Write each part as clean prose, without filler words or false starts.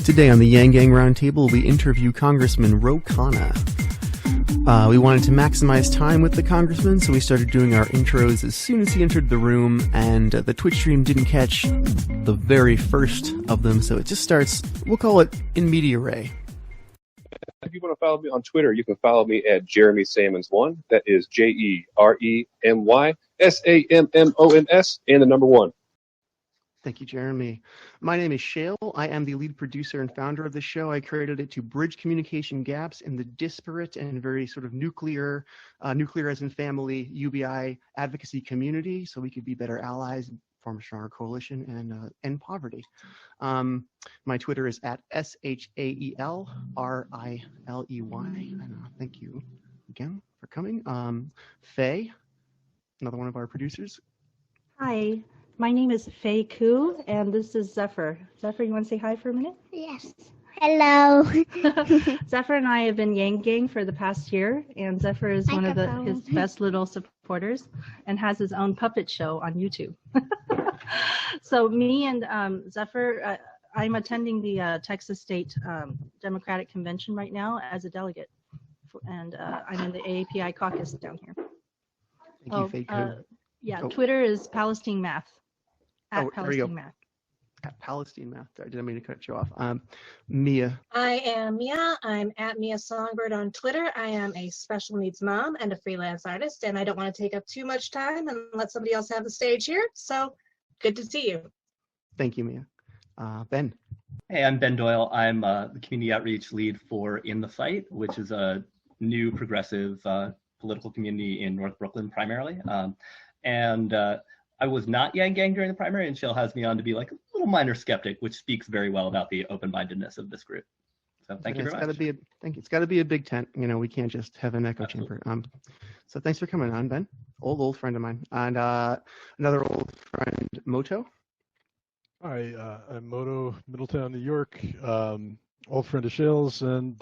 Today on the Yang Gang Roundtable, we interview Congressman Khanna. We wanted to maximize time with the congressman, so we started doing our intros as soon as he entered the room, and the Twitch stream didn't catch the very first of them, so it just starts, we'll call it in media res. If you want to follow me on Twitter, you can follow me at Jeremy Sammons1. That is JeremySammons and the number 1. Thank you, Jeremy. My name is Shale. I am the lead producer and founder of the show. I created it to bridge communication gaps in the disparate and very sort of nuclear as in family, UBI advocacy community, so we could be better allies, form a stronger coalition, and end poverty. My Twitter is at SHAELRILEY. And thank you again for coming. Faye, another one of our producers. Hi. My name is Faye Koo, and this is Zephyr. Zephyr, you want to say hi for a minute? Yes. Hello. Zephyr and I have been Yang Gang for the past year, and Zephyr is one of his best little supporters and has his own puppet show on YouTube. So me and Zephyr, I'm attending the Texas State Democratic Convention right now as a delegate, and I'm in the AAPI caucus down here. Thank you, Faye Koo. Yeah, Twitter is Palestine Math. At Palestine Math. At Palestine Math. Sorry, didn't mean to cut you off. Mia. I am Mia. I'm at Mia Songbird on Twitter. I am a special needs mom and a freelance artist, and I don't want to take up too much time and let somebody else have the stage here. So good to see you. Thank you, Mia. Ben. Hey, I'm Ben Doyle. I'm the community outreach lead for In the Fight, which is a new progressive political community in North Brooklyn primarily. I was not Yang Gang during the primary, and Shell has me on to be like a little minor skeptic, which speaks very well about the open-mindedness of this group. So thank you very much. It's got to be a big tent. You know, we can't just have an echo chamber. So thanks for coming on, Ben. Old friend of mine. And another old friend, Moto. Hi, I'm Moto, Middletown, New York. Old friend of Shell's, and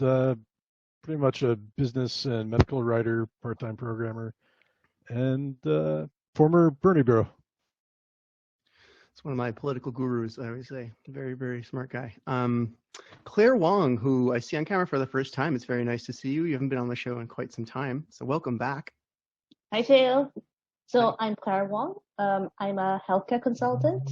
pretty much a business and medical writer, part-time programmer, and former Bernie Bureau. It's one of my political gurus, I always say. Very, very smart guy. Claire Wong, who I see on camera for the first time. It's very nice to see you. You haven't been on the show in quite some time, so welcome back. Hi, Phil. So I'm Claire Wong. I'm a healthcare consultant.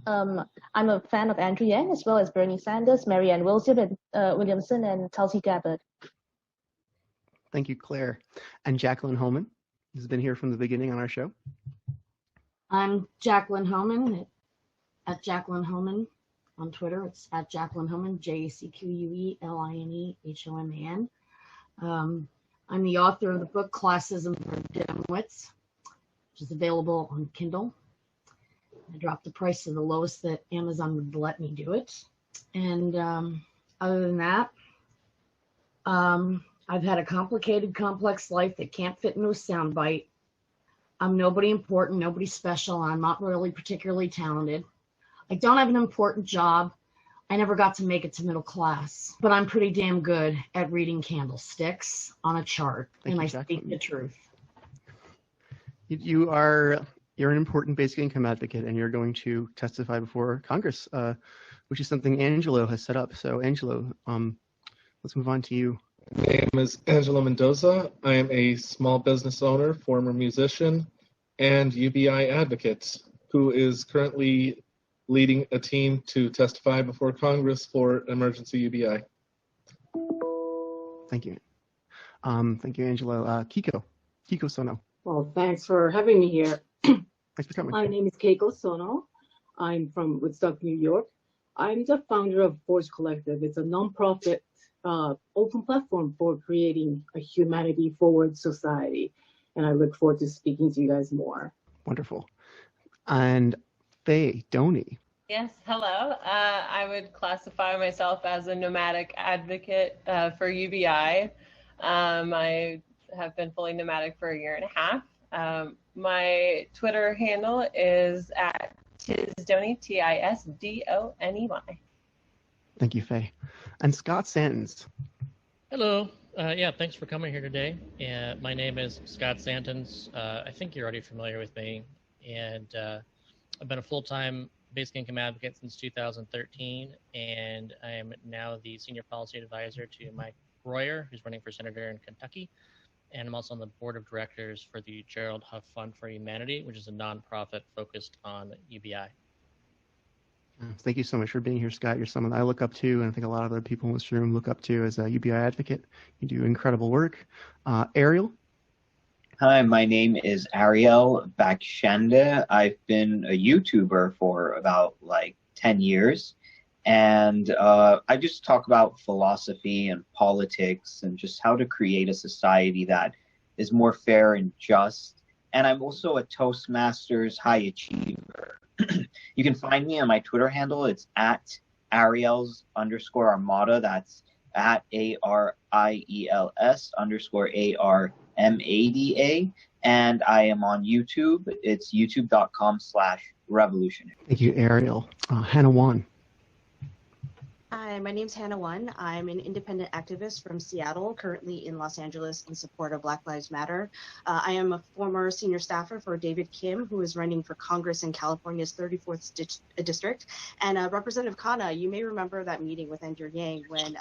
I'm a fan of Andrew Yang, as well as Bernie Sanders, Marianne Williamson, and Tulsi Gabbard. Thank you, Claire. And Jacqueline Holman has been here from the beginning on our show. I'm Jacqueline Holman at Jacqueline Holman on Twitter. It's at Jacqueline Holman, JACQUELINEHOMAN. I'm the author of the book Classism for Dimwits, which is available on Kindle. I dropped the price to the lowest that Amazon would let me do it. And other than that, I've had a complicated, complex life that can't fit into a soundbite. I'm nobody important, nobody special. I'm not really particularly talented. I don't have an important job. I never got to make it to middle class, but I'm pretty damn good at reading candlesticks on a chart, and I speak the truth. You're an important basic income advocate, and you're going to testify before Congress, which is something Angelo has set up. So, Angelo, let's move on to you. My name is Angelo Mendoza. I am a small business owner, former musician, and UBI advocate who is currently leading a team to testify before Congress for emergency UBI. Thank you. Thank you, Angelo. Kiko Sono. Well, thanks for having me here. Thanks for coming. My name is Keiko Sono. I'm from Woodstock, New York. I'm the founder of Forge Collective. It's a nonprofit open platform for creating a humanity-forward society. And I look forward to speaking to you guys more. Wonderful. And Faye Doney. Yes, hello. I would classify myself as a nomadic advocate for UBI. I have been fully nomadic for a year and a half. My Twitter handle is at Tisdoney, Tisdoney. Thank you, Faye. And Scott Santons. Hello. Yeah, thanks for coming here today. My name is Scott Santons. I think you're already familiar with me. And I've been a full-time basic income advocate since 2013, and I am now the senior policy advisor to Mike Royer, who's running for senator in Kentucky. And I'm also on the board of directors for the Gerald Huff Fund for Humanity, which is a nonprofit focused on UBI. Thank you so much for being here, Scott. You're someone I look up to, and I think a lot of other people in this room look up to as a UBI advocate. You do incredible work. Ariel? Hi, my name is Ariel Bakshende. I've been a YouTuber for about like 10 years. And I just talk about philosophy and politics and just how to create a society that is more fair and just. And I'm also a Toastmasters high achiever. You can find me on my Twitter handle. It's at Ariels_Armada. That's at ARIELS_ARMADA. And I am on YouTube. It's youtube.com/revolutionary. Thank you, Ariel. Hannah Wan. Hi, my name's Hannah Wan. I'm an independent activist from Seattle, currently in Los Angeles in support of Black Lives Matter. I am a former senior staffer for David Kim, who is running for Congress in California's 34th district. And Representative Khanna, you may remember that meeting with Andrew Yang when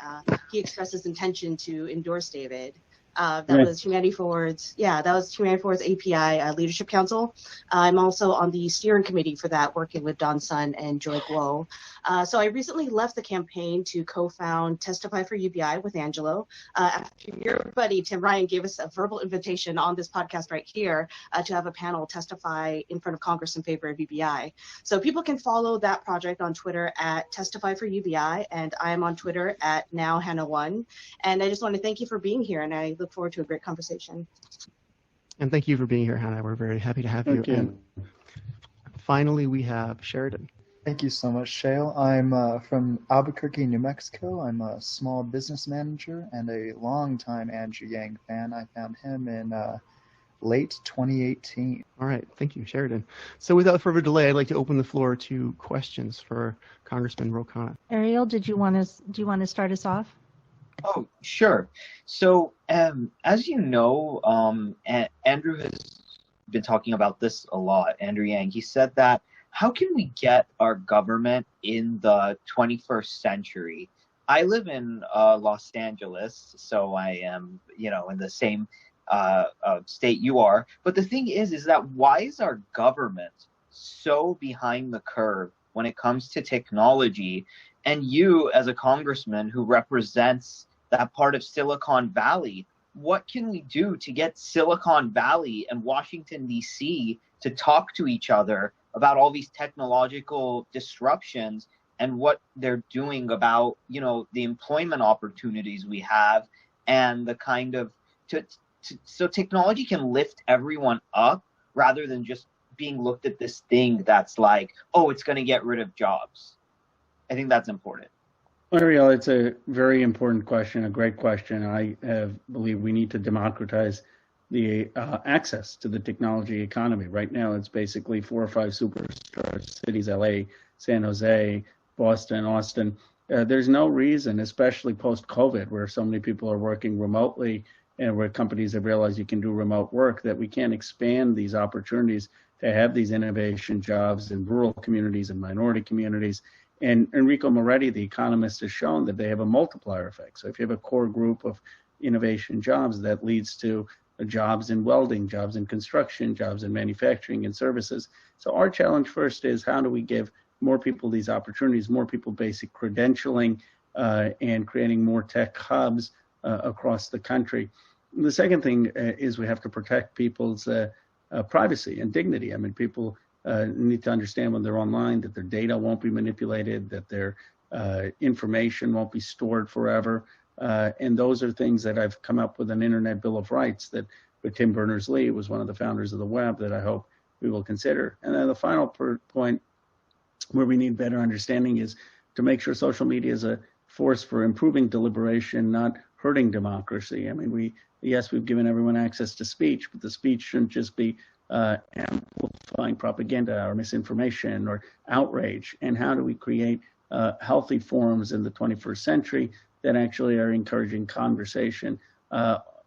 he expressed his intention to endorse David. That was Humanity Forward's, that was Humanity Forward's API Leadership Council. I'm also on the steering committee for that, working with Don Sun and Joy Guo. So I recently left the campaign to co-found Testify for UBI with Angelo after your buddy Tim Ryan gave us a verbal invitation on this podcast right here to have a panel testify in front of Congress in favor of UBI. So people can follow that project on Twitter at Testify for UBI, and I am on Twitter at NowHannah1. And I just want to thank you for being here, and I look forward to a great conversation. And thank you for being here, Hannah. We're very happy to have you. And finally, we have Sheridan. Thank you so much, Shale. I'm from Albuquerque, New Mexico. I'm a small business manager and a longtime Andrew Yang fan. I found him in late 2018. All right, thank you, Sheridan. So without further delay, I'd like to open the floor to questions for Congressman Ro Khanna. Ariel, do you want to start us off? Oh, sure. So, as you know, Andrew has been talking about this a lot, Andrew Yang. He said that, how can we get our government in the 21st century? I live in Los Angeles, so I am, in the same state you are. But the thing is that why is our government so behind the curve when it comes to technology? And you, as a congressman who represents that part of Silicon Valley, what can we do to get Silicon Valley and Washington, D.C. to talk to each other about all these technological disruptions and what they're doing about, the employment opportunities we have and the kind of, so technology can lift everyone up rather than just being looked at this thing that's like, oh, it's going to get rid of jobs. I think that's important. Ariel, it's a very important question, a great question. I believe we need to democratize the access to the technology economy. Right now, it's basically 4 or 5 superstar cities, LA, San Jose, Boston, Austin. There's no reason, especially post-COVID, where so many people are working remotely and where companies have realized you can do remote work, that we can't expand these opportunities to have these innovation jobs in rural communities and minority communities. And Enrico Moretti, the economist, has shown that they have a multiplier effect. So if you have a core group of innovation jobs, that leads to jobs in welding, jobs in construction, jobs in manufacturing and services. So our challenge first is, how do we give more people these opportunities, more people basic credentialing, and creating more tech hubs across the country. The second thing is we have to protect people's privacy and dignity. I mean, people need to understand when they're online that their data won't be manipulated, that their information won't be stored forever. And those are things that I've come up with an Internet Bill of Rights that with Tim Berners-Lee was one of the founders of the web that I hope we will consider. And then the final point where we need better understanding is to make sure social media is a force for improving deliberation, not hurting democracy. I mean, we've given everyone access to speech, but the speech shouldn't just be amplifying propaganda or misinformation or outrage. And how do we create healthy forums in the 21st century that actually are encouraging conversation?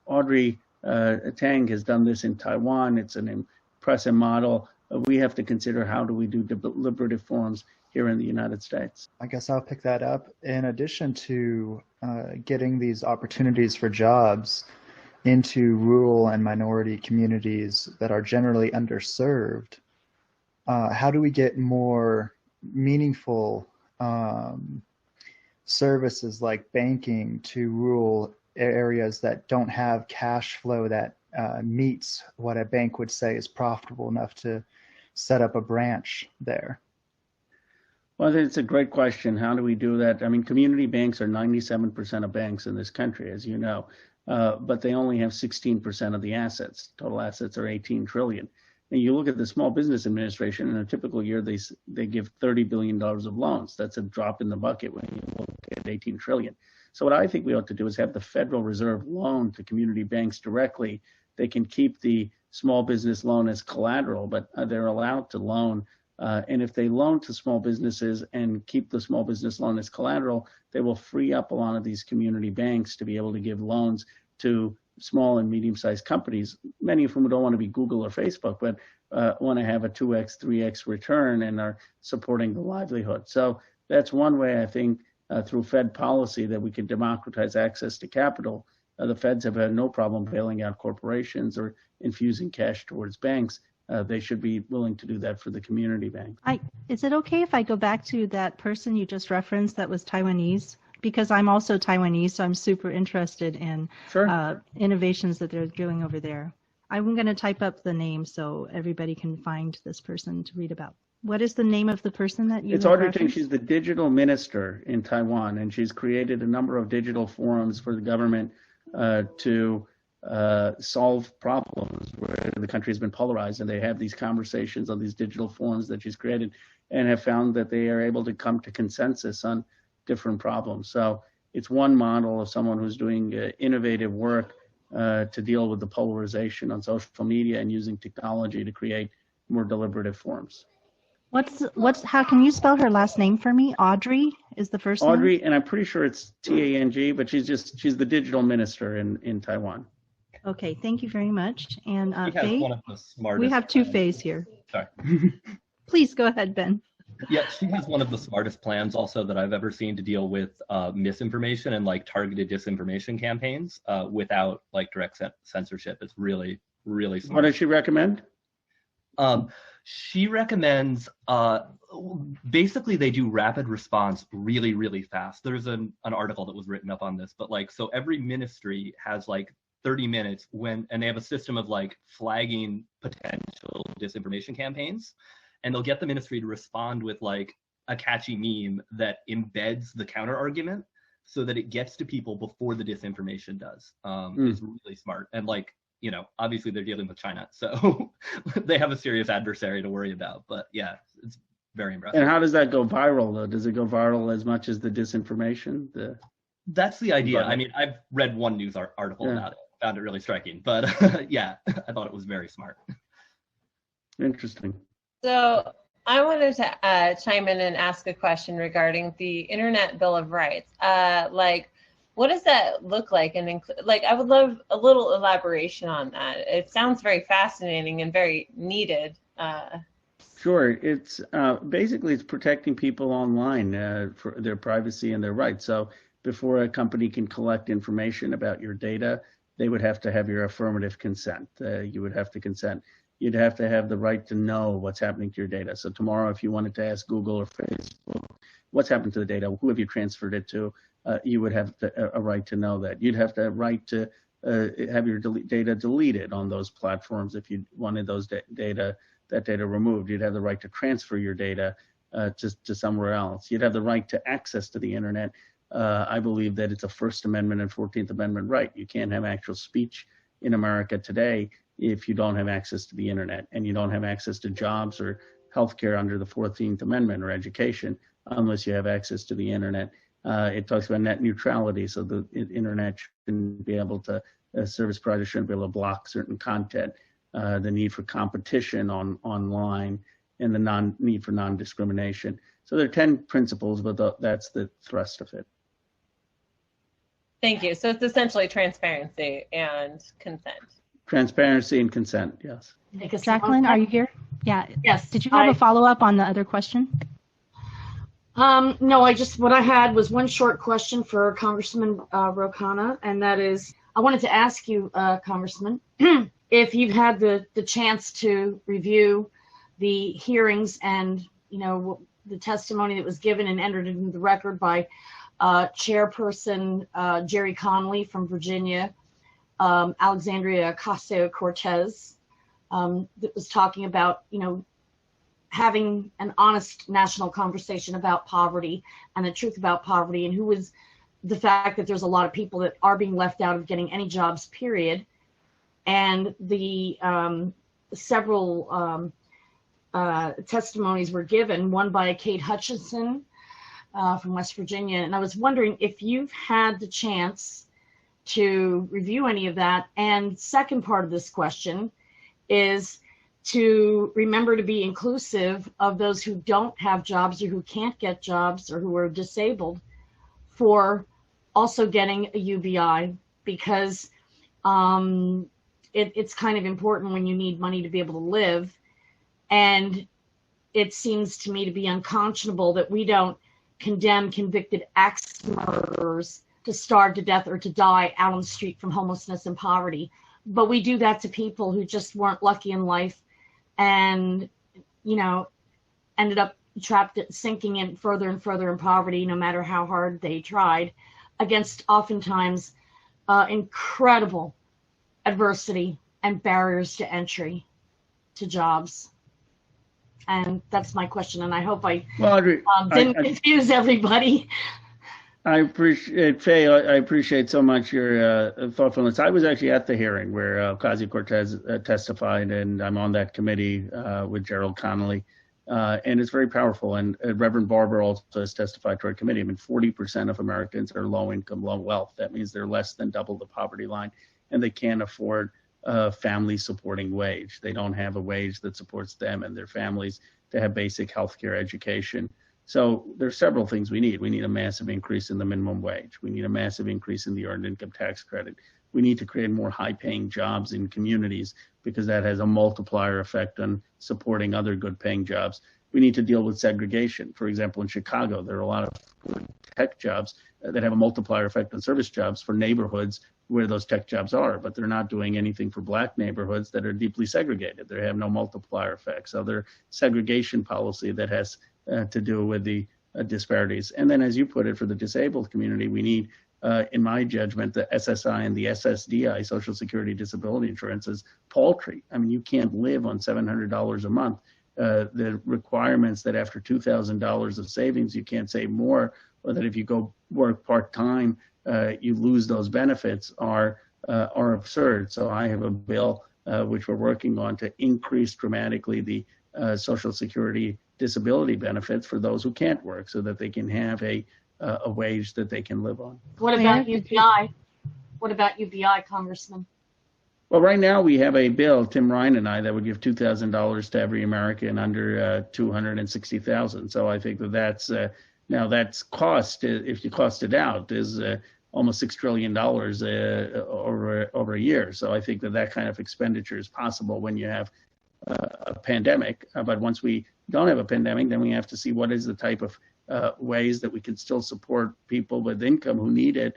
Audrey Tang has done this in Taiwan. It's an impressive model. we have to consider how do we do deliberative forums here in the United States. I guess I'll pick that up. In addition to getting these opportunities for jobs into rural and minority communities that are generally underserved, how do we get more meaningful services like banking to rural areas that don't have cash flow that meets what a bank would say is profitable enough to set up a branch there? Well, it's a great question. How do we do that? I mean, community banks are 97% of banks in this country, as you know, but they only have 16% of the assets. Total assets are 18 trillion. And you look at the Small Business Administration, in a typical year, they give $30 billion of loans. That's a drop in the bucket when you look at 18 trillion. So what I think we ought to do is have the Federal Reserve loan to community banks directly. They can keep the small business loan as collateral, but they're allowed to loan. And if they loan to small businesses and keep the small business loan as collateral, they will free up a lot of these community banks to be able to give loans to small and medium-sized companies, many of whom don't want to be Google or Facebook, but want to have a 2x, 3x return and are supporting the livelihood. So that's one way, I think, through Fed policy that we can democratize access to capital. The Feds have had no problem bailing out corporations or infusing cash towards banks. They should be willing to do that for the community bank. Is it okay if I go back to that person you just referenced that was Taiwanese? Because I'm also Taiwanese, so I'm super interested in innovations that they're doing over there. I'm going to type up the name so everybody can find this person to read about. What is the name of the person that you It's Audrey Tang. She's the digital minister in Taiwan, and she's created a number of digital forums for the government to solve problems where the country has been polarized, and they have these conversations on these digital forums that she's created and have found that they are able to come to consensus on different problems. So it's one model of someone who's doing innovative work to deal with the polarization on social media and using technology to create more deliberative forums. How can you spell her last name for me? Audrey is the first name? Audrey, and I'm pretty sure it's T-A-N-G, but she's the digital minister in Taiwan. Okay, thank you very much. And Faye, one of the smartest. We have two Fays here. Sorry. Please go ahead, Ben. Yeah, she has one of the smartest plans also that I've ever seen to deal with misinformation and like targeted disinformation campaigns without like direct censorship. It's really, really smart. What does she recommend? She recommends basically they do rapid response really, really fast. There's an article that was written up on this, but like, so every ministry has like 30 minutes and they have a system of like flagging potential disinformation campaigns, and they'll get the ministry to respond with like a catchy meme that embeds the counter argument so that it gets to people before the disinformation does. It's really smart. And like, you know, obviously they're dealing with China, so they have a serious adversary to worry about. But yeah, it's very impressive. And how does that go viral, though? Does it go viral as much as the disinformation? That's the idea. I mean, I've read one news article about it, found it really striking. But yeah, I thought it was very smart. Interesting. So I wanted to chime in and ask a question regarding the Internet Bill of Rights. What does that look like? And I would love a little elaboration on that. It sounds very fascinating and very needed. Sure. It's basically it's protecting people online for their privacy and their rights. So before a company can collect information about your data, they would have to have your affirmative consent. You would have to consent. You'd have to have the right to know what's happening to your data. So tomorrow, if you wanted to ask Google or Facebook, what's happened to the data? Who have you transferred it to? You would have a right to know that. You'd have to have a right to have your data deleted on those platforms if you wanted those data removed. You'd have the right to transfer your data to somewhere else. You'd have the right to access to the internet. I believe that it's a First Amendment and 14th Amendment right. You can't have actual speech in America today if you don't have access to the internet, and you don't have access to jobs or healthcare under the 14th Amendment or education unless you have access to the internet. It talks about net neutrality, so the internet shouldn't be able to, service providers shouldn't be able to block certain content, the need for competition online, and the need for non-discrimination. So there are 10 principles, but that's the thrust of it. Thank you. So it's essentially transparency and consent. Transparency and consent, yes. Jacqueline, are you here? Yeah. Yes. Did you have a follow-up on the other question? No, what I had was one short question for Congressman Khanna, and that is, I wanted to ask you, Congressman, if you've had the chance to review the hearings and, the testimony that was given and entered into the record by Chairperson Jerry Connolly from Virginia, Alexandria Ocasio-Cortez, that was talking about, having an honest national conversation about poverty and the truth about poverty, and the fact that there's a lot of people that are being left out of getting any jobs, period. And the several testimonies were given, one by Kate Hutchinson from West Virginia. And I was wondering if you've had the chance to review any of that. And second part of this question is to remember to be inclusive of those who don't have jobs or who can't get jobs or who are disabled for also getting a UBI, because it's kind of important when you need money to be able to live. And it seems to me to be unconscionable that we don't condemn convicted axe murderers to starve to death or to die out on the street from homelessness and poverty. But we do that to people who just weren't lucky in life and, ended up trapped, sinking in further and further in poverty, no matter how hard they tried, against oftentimes incredible adversity and barriers to entry to jobs. And that's my question, and I hope I Audrey, didn't confuse everybody. I appreciate, Faye, I appreciate so much your thoughtfulness. I was actually at the hearing where Ocasio-Cortez testified, and I'm on that committee with Gerald Connolly, and it's very powerful. And Reverend Barber also has testified to our committee. 40% of Americans are low income, low wealth. That means they're less than double the poverty line, and they can't afford a family supporting wage. They don't have a wage that supports them and their families to have basic healthcare, education. So there's several things we need. We need a massive increase in the minimum wage. We need a massive increase in the earned income tax credit. We need to create more high-paying jobs in communities because that has a multiplier effect on supporting other good-paying jobs. We need to deal with segregation. For example, in Chicago, there are a lot of tech jobs that have a multiplier effect on service jobs for neighborhoods where those tech jobs are, but they're not doing anything for black neighborhoods that are deeply segregated. They have no multiplier effects. So there's segregation policy that has to do with the disparities. And then, as you put it, for the disabled community, we need, in my judgment, the SSI and the SSDI, Social Security Disability Insurance, is paltry. You can't live on $700 a month. The requirements that after $2,000 of savings, you can't save more, or that if you go work part-time, you lose those benefits are absurd. So I have a bill which we're working on to increase dramatically the Social Security disability benefits for those who can't work, so that they can have a wage that they can live on. What about UBI? What about UBI, Congressman? Well, right now we have a bill, Tim Ryan and I, that would give $2,000 to every American under $260,000. So I think that's now that's cost, if you cost it out, is almost $6 trillion over a year. So I think that kind of expenditure is possible when you have a pandemic. But once we don't have a pandemic, then we have to see what is the type of ways that we can still support people with income who need it,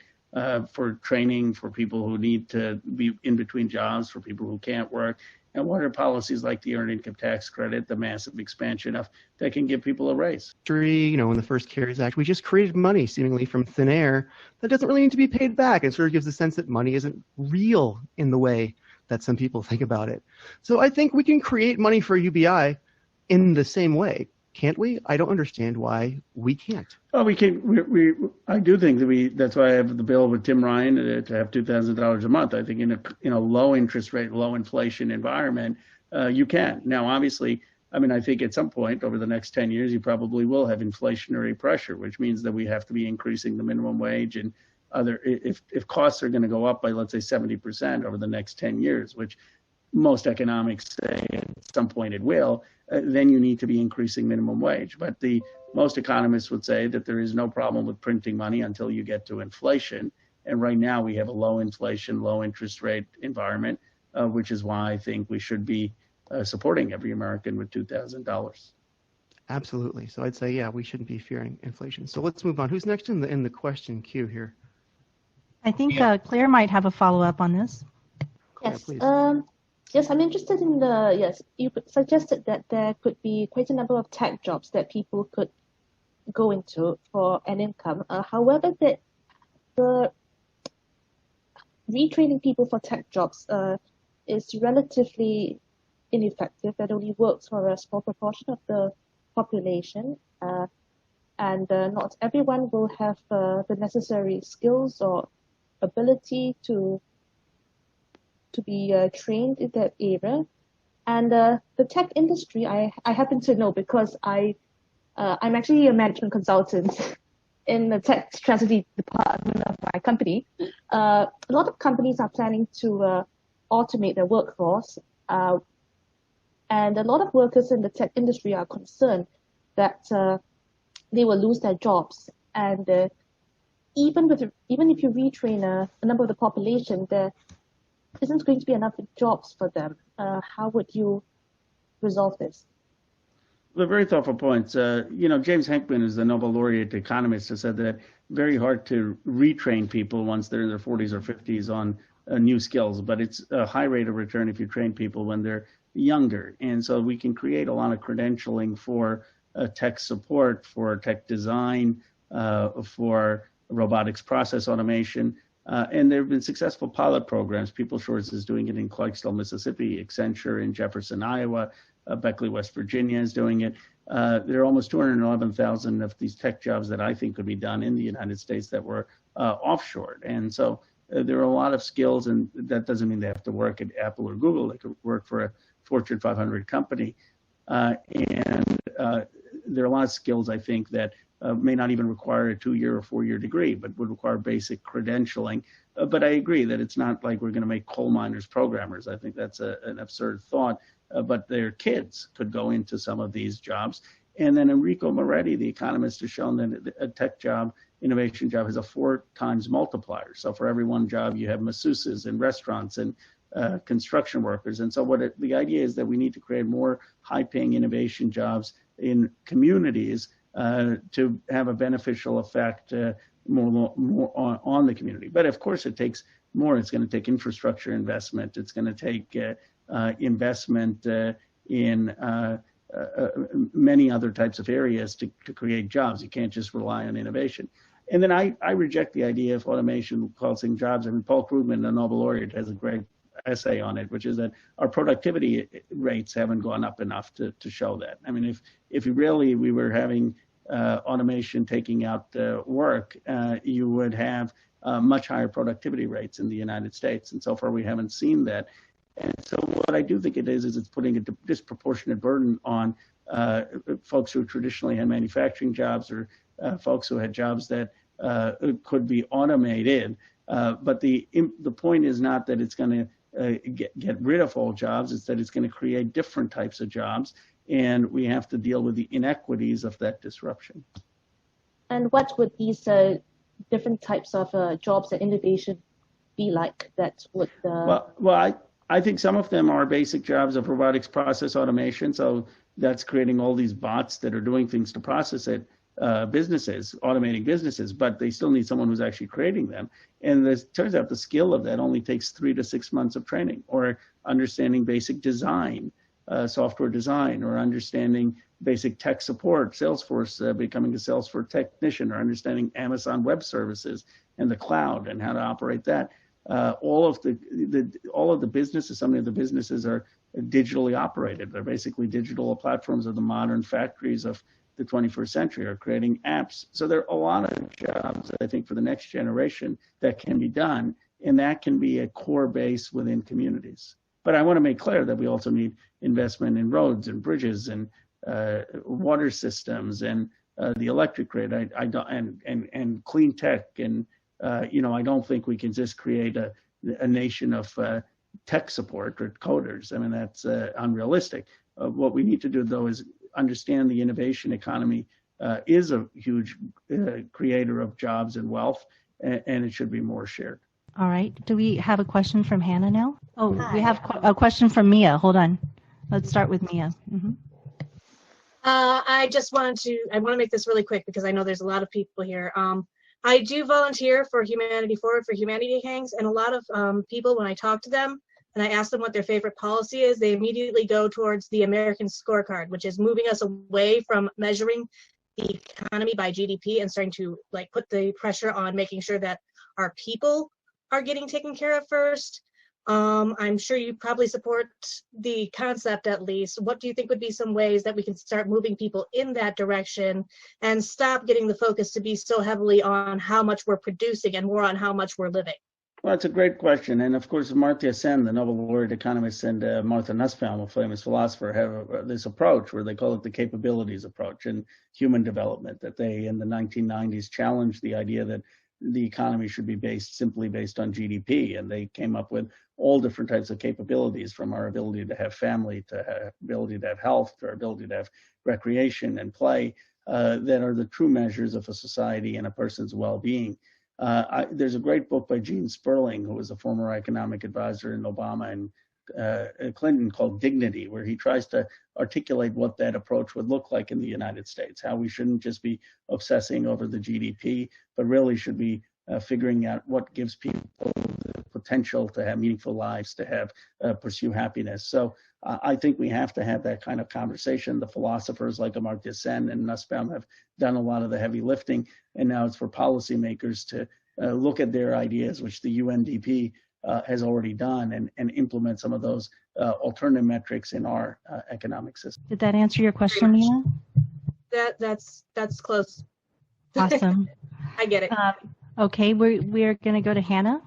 for training, for people who need to be in between jobs, for people who can't work. And what are policies like the earned income tax credit, the massive expansion of that can give people a raise? In the first CARES Act, we just created money seemingly from thin air that doesn't really need to be paid back. It sort of gives the sense that money isn't real in the way that some people think about it. So I think we can create money for UBI in the same way, can't we? I don't understand why we can't. Well, we can. I do think that that's why I have the bill with Tim Ryan to have $2,000 a month. I think in a low interest rate, low inflation environment, you can. Now, obviously, I think at some point over the next 10 years, you probably will have inflationary pressure, which means that we have to be increasing the minimum wage and if costs are going to go up by, let's say, 70% over the next 10 years, which most economics say at some point it will, then you need to be increasing minimum wage. But most economists would say that there is no problem with printing money until you get to inflation. And right now we have a low inflation, low interest rate environment, which is why I think we should be supporting every American with $2,000. Absolutely. So I'd say, yeah, we shouldn't be fearing inflation. So let's move on. Who's next in the question queue here? I think Claire might have a follow-up on this. Yes. Yes, I'm interested in the, yes, you suggested that there could be quite a number of tech jobs that people could go into for an income. However, the retraining people for tech jobs is relatively ineffective. It only works for a small proportion of the population, and not everyone will have the necessary skills or ability to be trained in that area. And the tech industry, I happen to know because I'm actually a management consultant in the tech strategy department of my company. A lot of companies are planning to automate their workforce, and a lot of workers in the tech industry are concerned that they will lose their jobs. And even if you retrain a number of the population, there isn't going to be enough jobs for them. How would you resolve this? Well, very thoughtful points. James Henkman is the Nobel laureate economist, has said that very hard to retrain people once they're in their 40s or 50s on new skills, but it's a high rate of return if you train people when they're younger. And so we can create a lot of credentialing for tech support, for tech design, for robotics process automation. And there have been successful pilot programs. PeopleSource is doing it in Clarksville, Mississippi, Accenture in Jefferson, Iowa, Beckley, West Virginia is doing it. There are almost 211,000 of these tech jobs that I think could be done in the United States that were offshored. And so there are a lot of skills, and that doesn't mean they have to work at Apple or Google. They could work for a Fortune 500 company. And there are a lot of skills, I think, that may not even require a 2-year or 4-year degree, but would require basic credentialing. But I agree that it's not like we're going to make coal miners programmers. I think that's an absurd thought. But their kids could go into some of these jobs. And then Enrico Moretti, the economist, has shown that a tech job, innovation job, has a 4 times multiplier. So for every one job, you have masseuses and restaurants and construction workers. And so the idea is that we need to create more high-paying innovation jobs in communities to have a beneficial effect more on the community. But of course, it takes more. It's going to take infrastructure investment. It's going to take investment in many other types of areas to create jobs. You can't just rely on innovation. And then I reject the idea of automation causing jobs. I mean, Paul Krugman, the Nobel laureate, has a great essay on it, which is that our productivity rates haven't gone up enough to show that. I mean, if we were having automation taking out work, you would have much higher productivity rates in the United States. And so far, we haven't seen that. And so what I do think it is it's putting a disproportionate burden on folks who traditionally had manufacturing jobs or folks who had jobs that could be automated. But the point is not that it's going to get rid of all jobs. It's that it's going to create different types of jobs. And we have to deal with the inequities of that disruption. And what would these different types of jobs and innovation be like that would... Well, I think some of them are basic jobs of robotics process automation. So that's creating all these bots that are doing things to process it, businesses, automating businesses, but they still need someone who's actually creating them. And it turns out the skill of that only takes 3 to 6 months of training, or understanding basic design, software design, or understanding basic tech support, Salesforce, becoming a Salesforce technician, or understanding Amazon Web Services and the cloud and how to operate that. All of the businesses, so many of the businesses are digitally operated. They're basically digital platforms of the modern factories of the 21st century, are creating apps. So there are a lot of jobs, I think, for the next generation that can be done, and that can be a core base within communities. But I want to make clear that we also need investment in roads and bridges and water systems and the electric grid. And clean tech. And I don't think we can just create a nation of tech support or coders. I mean, that's unrealistic. What we need to do, though, is understand the innovation economy is a huge creator of jobs and wealth, and it should be more shared. All right. Do we have a question from Hannah now? Oh, Hi. we have a question from Mia. Hold on. Let's start with Mia. I want to make this really quick because I know there's a lot of people here. I do volunteer for Humanity Forward for Humanity Hangs, and a lot of people, when I talk to them and I ask them what their favorite policy is, they immediately go towards the American scorecard, which is moving us away from measuring the economy by GDP and starting to like put the pressure on making sure that our people are getting taken care of first. I'm sure you probably support the concept at least. What do you think would be some ways that we can start moving people in that direction and stop getting the focus to be so heavily on how much we're producing and more on how much we're living? Well, it's a great question. And of course, Amartya Sen, the Nobel laureate economist, and Martha Nussbaum, a famous philosopher, have this approach where they call it the capabilities approach in human development, that they in the 1990s challenged the idea that the economy should be simply based on GDP. And they came up with all different types of capabilities, from our ability to have family, to our ability to have health, to our ability to have recreation and play, that are the true measures of a society and a person's well-being. There's a great book by Gene Sperling, who was a former economic advisor in Obama and Clinton, called Dignity, where he tries to articulate what that approach would look like in the United States, how we shouldn't just be obsessing over the GDP, but really should be figuring out what gives people the potential to have meaningful lives, to have pursue happiness. So I think we have to have that kind of conversation. The philosophers like Amartya Sen and Nussbaum have done a lot of the heavy lifting, and now it's for policymakers to look at their ideas, which the UNDP has already done, and implement some of those alternative metrics in our economic system. Did that answer your question, Mia? That's close. Awesome. I get it. Okay, we're going to go to Hannah.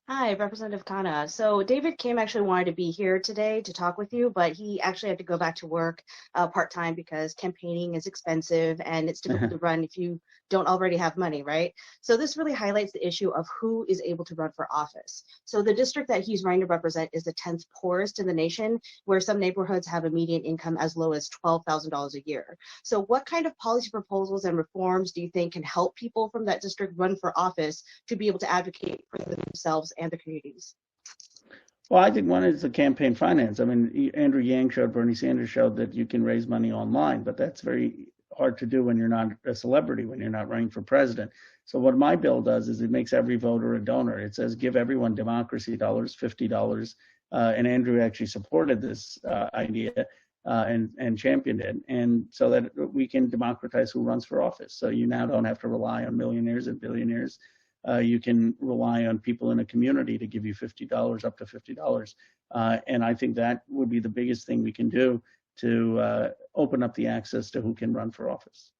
Hi, Representative Khanna. So David Kim actually wanted to be here today to talk with you, but he actually had to go back to work part-time because campaigning is expensive and it's difficult to run if you don't already have money, right? So this really highlights the issue of who is able to run for office. So the district that he's running to represent is the 10th poorest in the nation, where some neighborhoods have a median income as low as $12,000 a year. So what kind of policy proposals and reforms do you think can help people from that district run for office to be able to advocate for themselves and the communities? Well, I think one is the campaign finance. I mean, Andrew Yang showed, Bernie Sanders showed that you can raise money online, but that's very hard to do when you're not a celebrity, when you're not running for president. So what my bill does is it makes every voter a donor. It says give everyone democracy dollars, $50. And Andrew actually supported this idea and championed it, and so that we can democratize who runs for office. So you now don't have to rely on millionaires and billionaires. You can rely on people in a community to give you $50, up to $50. And I think that would be the biggest thing we can do to open up the access to who can run for office.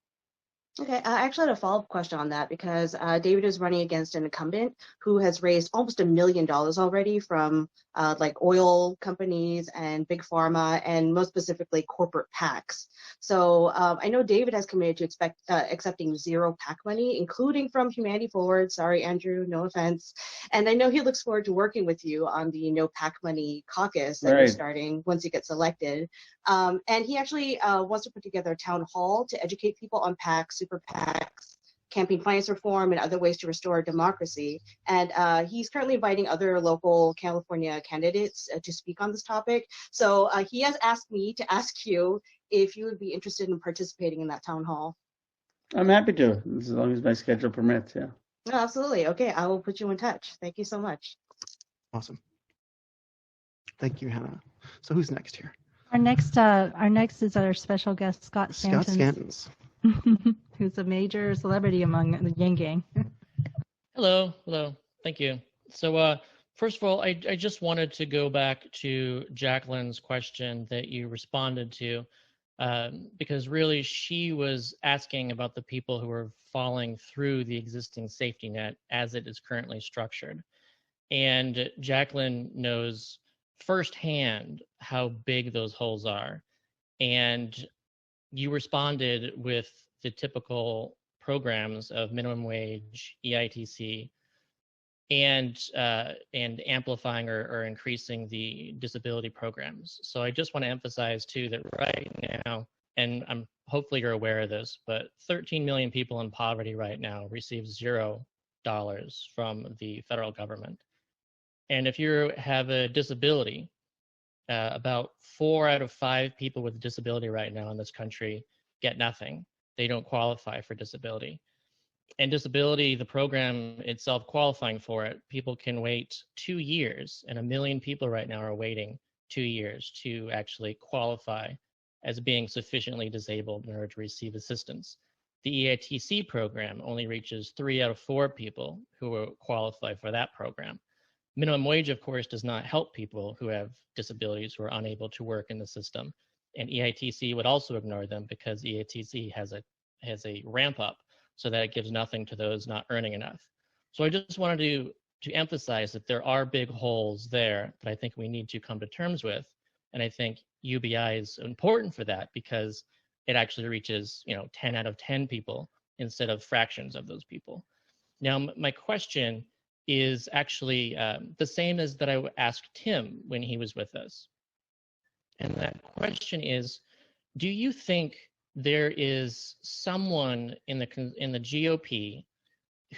Okay, I actually had a follow-up question on that because David is running against an incumbent who has raised almost $1 million already from like oil companies and big pharma, and most specifically corporate PACs. So I know David has committed to accepting zero PAC money, including from Humanity Forward. Sorry, Andrew, no offense. And I know he looks forward to working with you on the No PAC Money caucus that you're starting once he gets elected. And he actually wants to put together a town hall to educate people on PACs, super PACs, campaign finance reform, and other ways to restore democracy. And he's currently inviting other local California candidates to speak on this topic. So he has asked me to ask you if you would be interested in participating in that town hall. I'm happy to, as long as my schedule permits, yeah. Oh, absolutely. Okay, I will put you in touch. Thank you so much. Awesome. Thank you, Hannah. So who's next here? Our next is our special guest, Scott Scantons. Who's a major celebrity among the Yang Gang. Hello. Thank you. So first of all, I just wanted to go back to Jacqueline's question that you responded to, because really she was asking about the people who are falling through the existing safety net as it is currently structured. And Jacqueline knows firsthand how big those holes are. And you responded with the typical programs of minimum wage, EITC, and amplifying or increasing the disability programs. So I just want to emphasize too that right now, and hopefully you're aware of this, but 13 million people in poverty right now receive $0 from the federal government. And if you have a disability, about 4 out of 5 people with a disability right now in this country get nothing. They don't qualify for disability. And disability, the program itself qualifying for it, people can wait 2 years, and 1 million people right now are waiting 2 years to actually qualify as being sufficiently disabled in order to receive assistance. The EITC program only reaches 3 out of 4 people who will qualify for that program. Minimum wage, of course, does not help people who have disabilities who are unable to work in the system. And EITC would also ignore them because EITC has a ramp up so that it gives nothing to those not earning enough. So I just wanted to emphasize that there are big holes there that I think we need to come to terms with. And I think UBI is important for that because it actually reaches 10 out of 10 people instead of fractions of those people. Now, my question is actually the same as that I asked Tim when he was with us. And that question is, do you think there is someone in the GOP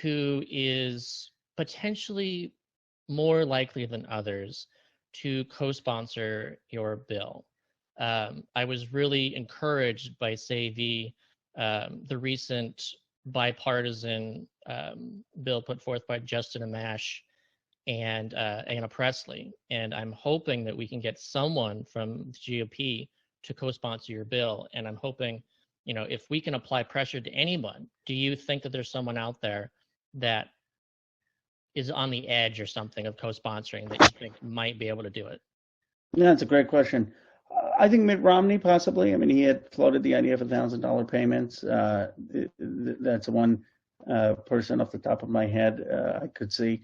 who is potentially more likely than others to co-sponsor your bill? I was really encouraged by, say, the recent bipartisan bill put forth by Justin Amash and Anna Presley, and I'm hoping that we can get someone from the GOP to co-sponsor your bill. And I'm hoping, if we can apply pressure to anyone, do you think that there's someone out there that is on the edge or something of co-sponsoring that you think might be able to do it? Yeah, that's a great question. I think Mitt Romney possibly. I mean, he had floated the idea of $1,000 payments. That's one person off the top of my head I could see.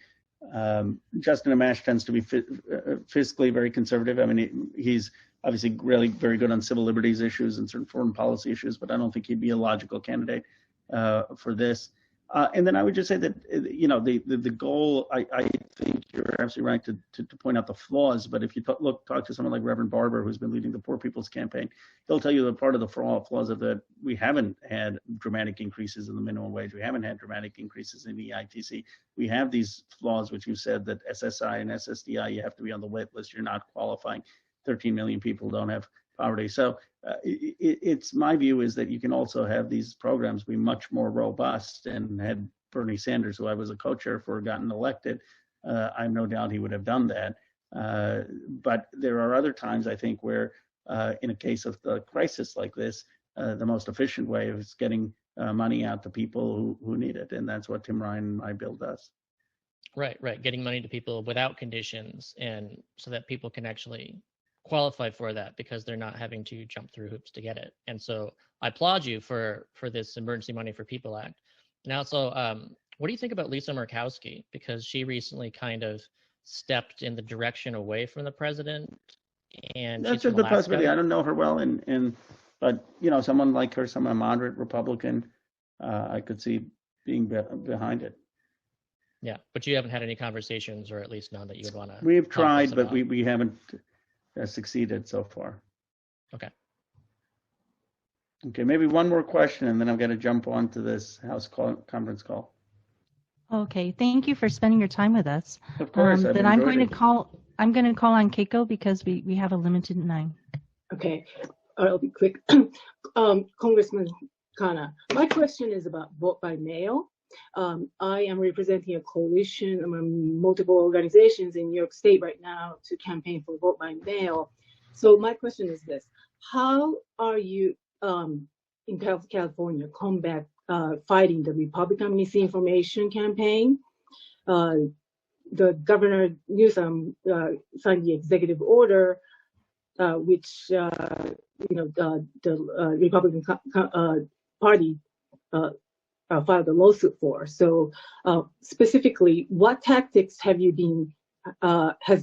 Justin Amash tends to be fiscally very conservative. I mean, he's obviously really very good on civil liberties issues and certain foreign policy issues, but I don't think he'd be a logical candidate for this. And then I would just say that, the goal, I think you're absolutely right to point out the flaws, but if you talk to someone like Reverend Barber, who's been leading the Poor People's Campaign, he'll tell you that part of the flaws of that, we haven't had dramatic increases in the minimum wage. We haven't had dramatic increases in the EITC. We have these flaws, which you said, that SSI and SSDI, you have to be on the wait list. You're not qualifying. 13 million people don't have poverty. So it's my view is that you can also have these programs be much more robust. And had Bernie Sanders, who I was a co-chair for, gotten elected, I have no doubt he would have done that. But there are other times, I think, where in a case of the crisis like this, the most efficient way is getting money out to people who need it. And that's what Tim Ryan and my bill does. Right. Getting money to people without conditions, and so that people can actually qualify for that because they're not having to jump through hoops to get it. And so I applaud you for this Emergency Money for People Act. And also, what do you think about Lisa McClaski? Because she recently kind of stepped in the direction away from the president. And that's a good possibility. I don't know her well, but someone like her, someone moderate Republican, I could see being behind it. Yeah, but you haven't had any conversations, or at least none that you would want to. We've tried, but we haven't succeeded so far. Okay. Okay, maybe one more question, and then I'm going to jump on to this House conference call. Okay, thank you for spending your time with us. Of course. Then I'm going to call on Keiko because we have a limited 9. Okay, I'll be quick. Congressman Khanna, my question is about vote by mail. I am representing a coalition among multiple organizations in New York State right now to campaign for vote by mail. So my question is this: how are you in California fighting the Republican misinformation campaign? The Governor Newsom signed the executive order, which the Republican Party filed a lawsuit for. So specifically, what tactics has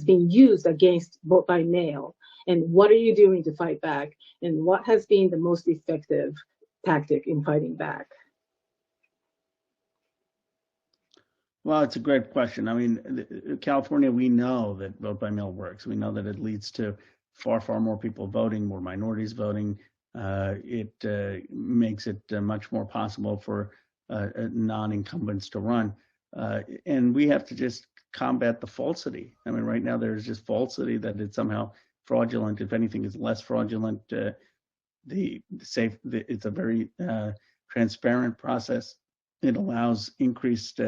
been used against vote by mail, and what are you doing to fight back? And what has been the most effective tactic in fighting back? Well, it's a great question. I mean, California, we know that vote by mail works. We know that it leads to far, far more people voting, more minorities voting. It makes it much more possible for non-incumbents to run. And we have to just combat the falsity. I mean, right now there's just falsity that it somehow fraudulent. If anything, is less fraudulent. It's a very transparent process. It allows increased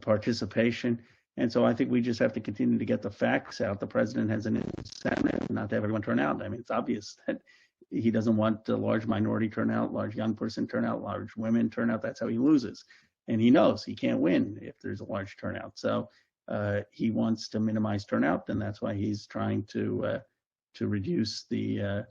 participation. And so I think we just have to continue to get the facts out. The president has an incentive not to have everyone turn out. I mean, it's obvious that he doesn't want a large minority turnout, large young person turnout, large women turnout. That's how he loses. And he knows he can't win if there's a large turnout. So he wants to minimize turnout, and that's why he's trying to reduce the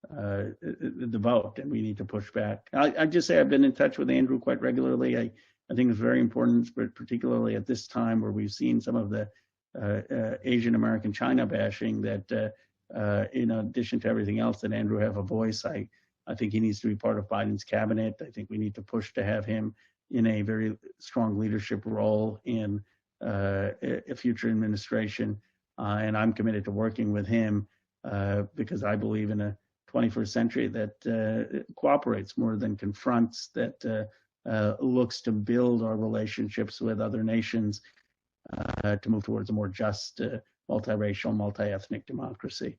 vote, and we need to push back. I just say I've been in touch with Andrew quite regularly. I think it's very important, particularly at this time where we've seen some of the Asian American China bashing, that in addition to everything else, that Andrew have a voice. I think he needs to be part of Biden's cabinet. I think we need to push to have him in a very strong leadership role in a future administration. And I'm committed to working with him because I believe in a 21st century that cooperates more than confronts, that looks to build our relationships with other nations to move towards a more just, multiracial, multi-ethnic democracy.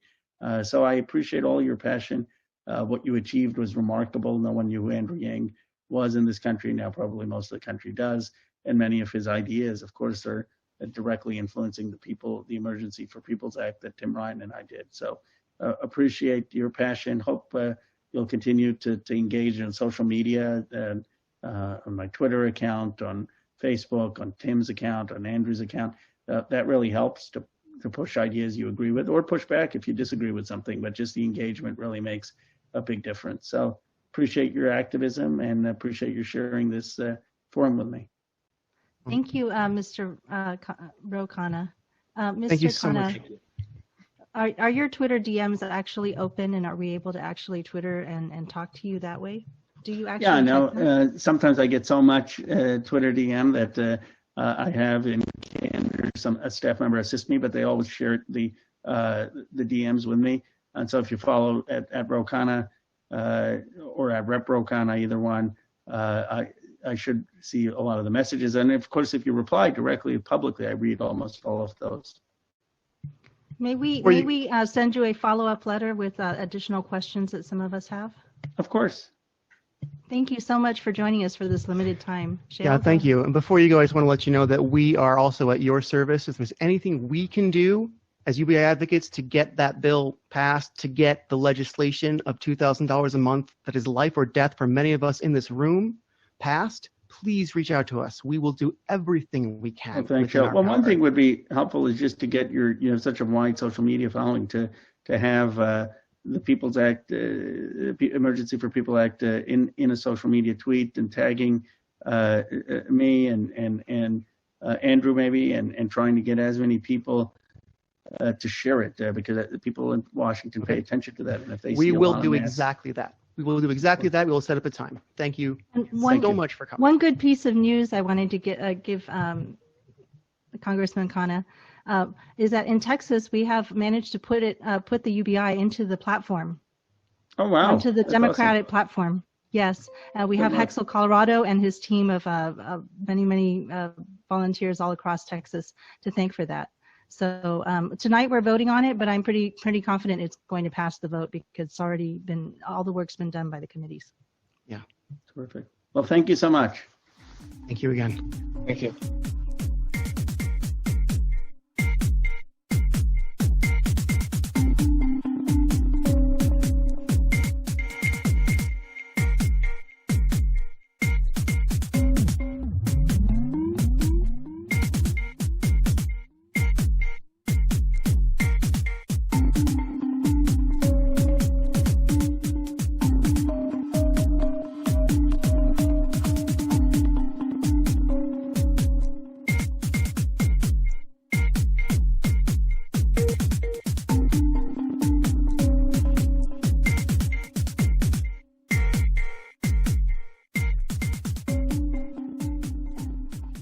So I appreciate all your passion. What you achieved was remarkable. No one knew who Andrew Yang was in this country. Now probably most of the country does. And many of his ideas, of course, are directly influencing the Emergency for People's Act that Tim Ryan and I did. So appreciate your passion. Hope you'll continue to engage in social media, on my Twitter account, on Facebook, on Tim's account, on Andrew's account. That really helps to push ideas you agree with, or push back if you disagree with something, but just the engagement really makes a big difference. So appreciate your activism and appreciate your sharing this forum with me. Thank you, Mr. Khanna. Mr. Thank you so Khanna, much. Are your Twitter DMs actually open, and are we able to actually Twitter and talk to you that way? Do you actually? Yeah, no. Sometimes I get so much Twitter DM that I have in a staff member assist me, but they always share the DMs with me. And so if you follow at Ro Khanna or at Rep Ro Khanna, either one, I should see a lot of the messages. And of course, if you reply directly publicly, I read almost all of those. May we send you a follow-up letter with additional questions that some of us have? Of course. Thank you so much for joining us for this limited time. Shale, Yeah, thank you. And before you go, I just want to let you know that we are also at your service. If there's anything we can do as UBI advocates to get that bill passed, to get the legislation of $2,000 a month that is life or death for many of us in this room passed, please reach out to us. We will do everything we can. Well, thanks, Joe. Well, one thing would be helpful is just to get your, such a wide social media following to have the People's Act, Emergency for People Act in a social media tweet and tagging me and Andrew maybe, and trying to get as many people to share it because people in Washington pay attention to that. And if they we will do exactly that. We will do exactly that. We will set up a time. Thank you so much for coming. One good piece of news I wanted to give Congressman Khanna is that in Texas we have managed to put the UBI into the platform. Oh wow! Into the Democratic platform. Yes, we have Hexel Colorado and his team of many volunteers all across Texas to thank for that. So tonight we're voting on it, but I'm pretty confident it's going to pass the vote because it's already been, all the work's been done by the committees. Yeah. Terrific. Well, thank you so much. Thank you again. Thank you.